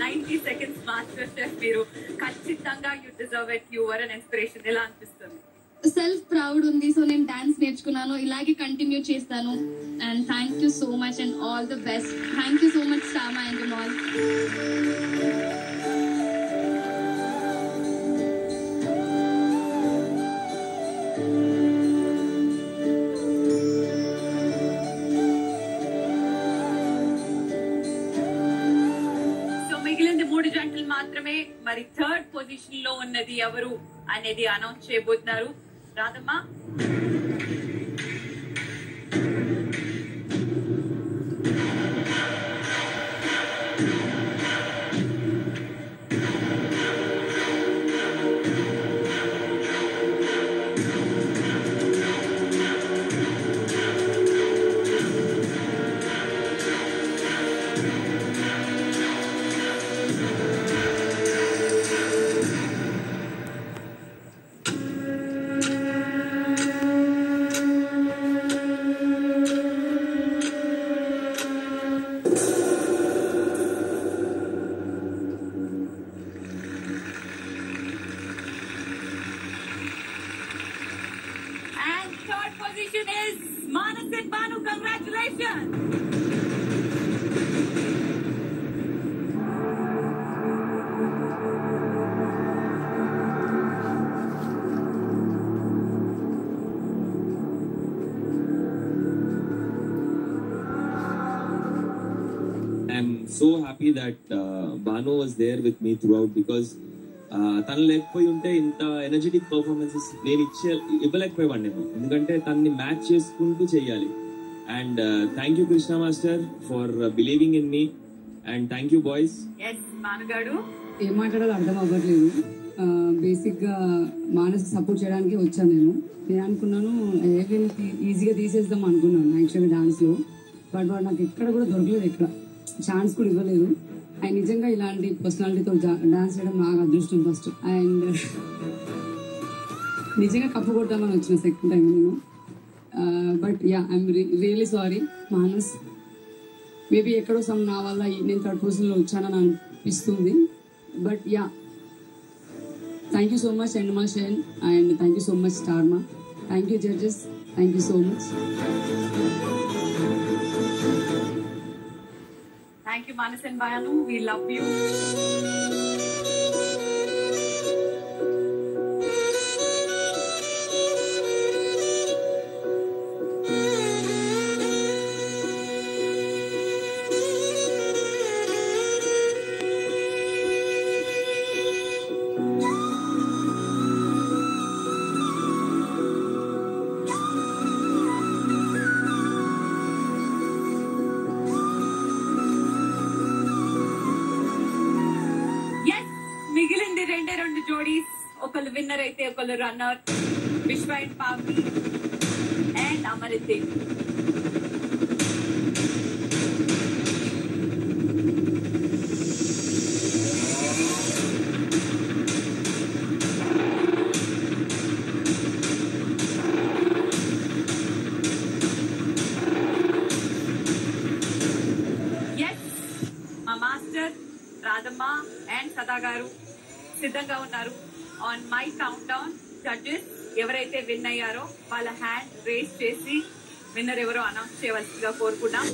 90 seconds master chef మీరు ఖచ్చితంగా you deserve it. You were an inspiration. ఎలా అనిపిస్తుంది? సెల్ఫ్ ప్రౌడ్ ఉంది. సో నేను డాన్స్ నేర్చుకున్నాను, ఇలాగే కంటిన్యూ చేస్తాను. And thank you so much and all the best. Thank you so much Sama and mall. మిగిలింది 3 జంటలు మాత్రమే. మరి థర్డ్ పొజిషన్ లో ఉన్నది ఎవరు అనేది అనౌన్స్ చేయబోతున్నారు. Radhamma, third position is Manas and Banu. Congratulations. I'm so happy that Banu was there with me throughout because తను లేకపోయి ఉంటే ఇంత ఎనర్జెటిక్ పర్ఫార్మెన్సెస్ నేను ఇవ్వలేకపోయేవాడిని నేను, ఎందుకంటే తనని మ్యాచ్ చేసుకుంటూ చెయ్యాలి. And thank you Krishna master for believing in me and thank you boys. ఏం మాట్లాడాలో అర్థం అవ్వట్లేదు. బేసిక్ గా మానస్ సపోర్ట్ చేయడానికి వచ్చాను. నేను అనుకున్నాను ఈజీగా తీసేద్దాం అనుకున్నాను యాక్చువల్గా డాన్స్ లో. బట్ వాడు నాకు ఎక్కడ కూడా దొరకలేదు, ఎక్కడ ఛాన్స్ కూడా ఇవ్వలేదు. ఆయన నిజంగా ఇలాంటి పర్సనాలిటీతో డాన్స్ చేయడం నాకు అదృష్టం ఫస్ట్. అండ్ నిజంగా కప్పు కొట్టామని వచ్చిన సెకండ్ టైం నేను. But ya I'm really sorry Manas. Maybe ఎక్కడో నా వల్ల నేను థర్డ్ పొజిషన్లో వచ్చానని అనిపిస్తుంది. But ya thank you so much ఎండమా shine and thank you so much స్టార్మా. Thank you judges, thank you so much. Thank you, Manas and Banu. We love you. మిగిలింది 2 జోడీస్. ఒకళ్ళు విన్నర్ అయితే ఒకళ్ళు రన్నర్. విశ్వ అండ్ పావని అండ్ అమరిత్. మా master Radhamma and సదా గారు సిద్ధంగా ఉన్నారు. On my count down judges ఎవరైతే విన్ అయ్యారో వాళ్ళ హ్యాండ్ రేస్ చేసి విన్నర్ ఎవరో అనౌన్స్ చేయవలసిందిగా కోరుకున్నాం.